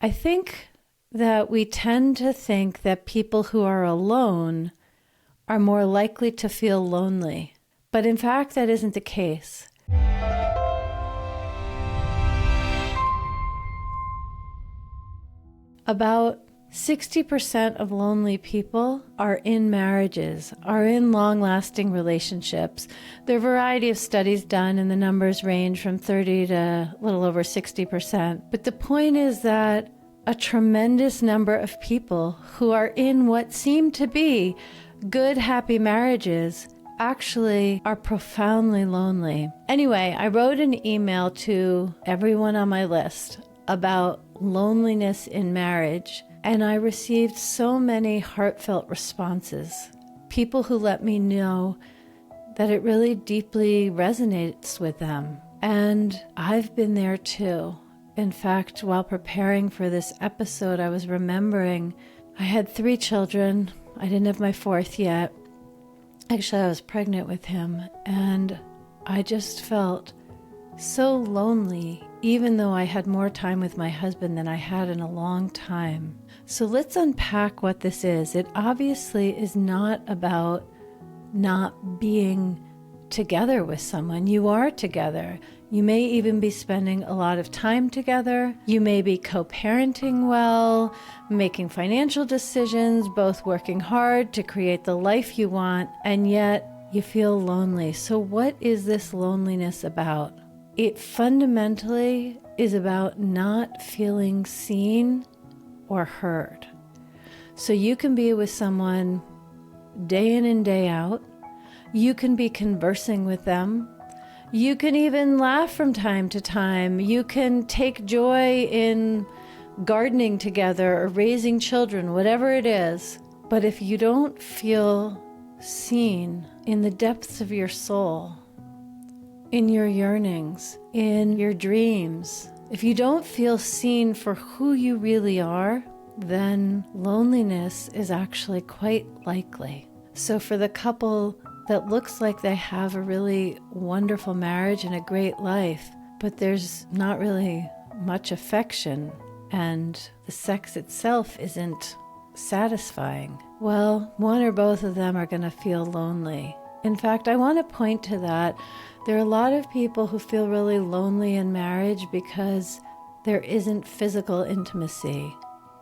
I think that we tend to think that people who are alone are more likely to feel lonely. But in fact, that isn't the case. About 60% of lonely people are in marriages, are in long-lasting relationships. There are a variety of studies done, and the numbers range from 30 to a little over 60%. But the point is that a tremendous number of people who are in what seem to be good, happy marriages actually are profoundly lonely. Anyway, I wrote an email to everyone on my list about loneliness in marriage, and I received so many heartfelt responses. People who let me know that it really deeply resonates with them. And I've been there too. In fact, while preparing for this episode, I was remembering I had 3 children. I didn't have my 4th yet. Actually, I was pregnant with him, and I just felt so lonely, even though I had more time with my husband than I had in a long time. So let's unpack what this is. It obviously is not about not being together with someone. You are together. You may even be spending a lot of time together. You may be co-parenting well, making financial decisions, both working hard to create the life you want, and yet you feel lonely. So what is this loneliness about? It fundamentally is about not feeling seen or heard. So you can be with someone day in and day out. You can be conversing with them. You can even laugh from time to time. You can take joy in gardening together or raising children, whatever it is. But if you don't feel seen in the depths of your soul, in your yearnings, in your dreams, if you don't feel seen for who you really are, then loneliness is actually quite likely. So for the couple that looks like they have a really wonderful marriage and a great life, but there's not really much affection and the sex itself isn't satisfying, well, one or both of them are going to feel lonely. In fact, I want to point to that. There are a lot of people who feel really lonely in marriage because there isn't physical intimacy.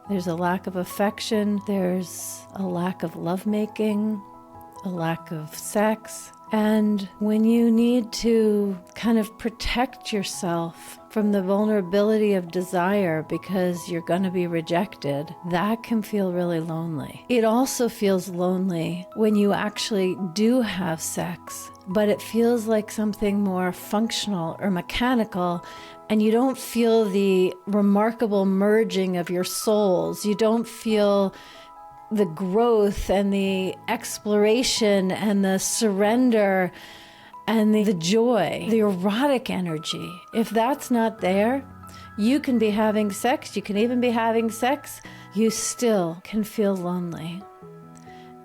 There's a lack of affection, there's a lack of lovemaking, a lack of sex. And when you need to kind of protect yourself from the vulnerability of desire because you're going to be rejected, that can feel really lonely. It also feels lonely when you actually do have sex, but it feels like something more functional or mechanical, and you don't feel the remarkable merging of your souls. You don't feel the growth and the exploration and the surrender and the joy, the erotic energy. If that's not there, you can be having sex, you can even be having sex, you still can feel lonely.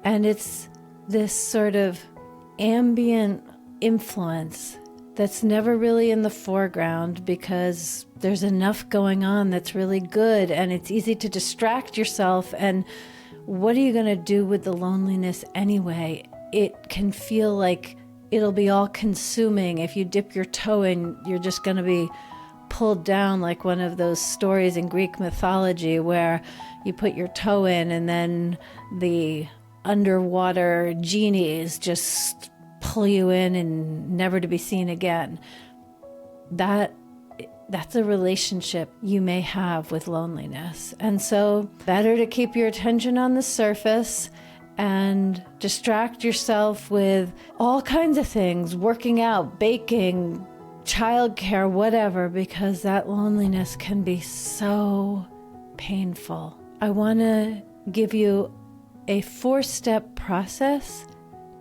And it's this sort of ambient influence that's never really in the foreground because there's enough going on that's really good and it's easy to distract yourself. And what are you going to do with the loneliness anyway? It can feel like it'll be all consuming. If you dip your toe in, you're just going to be pulled down like one of those stories in Greek mythology where you put your toe in and then the underwater genies just pull you in and never to be seen again. That's a relationship you may have with loneliness. And so better to keep your attention on the surface and distract yourself with all kinds of things, working out, baking, childcare, whatever, because that loneliness can be so painful. I want to give you a 4-step process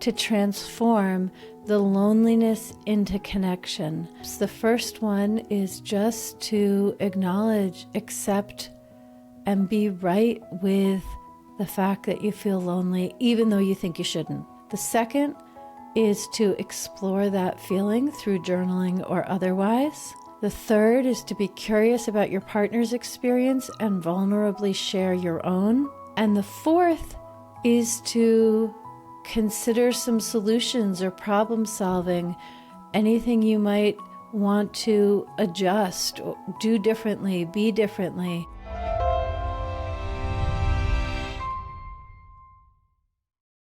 to transform the loneliness into connection. So the first one is just to acknowledge, accept, and be right with the fact that you feel lonely, even though you think you shouldn't. The second is to explore that feeling through journaling or otherwise. The third is to be curious about your partner's experience and vulnerably share your own. And the fourth is to consider some solutions or problem solving, anything you might want to adjust, or do differently, be differently.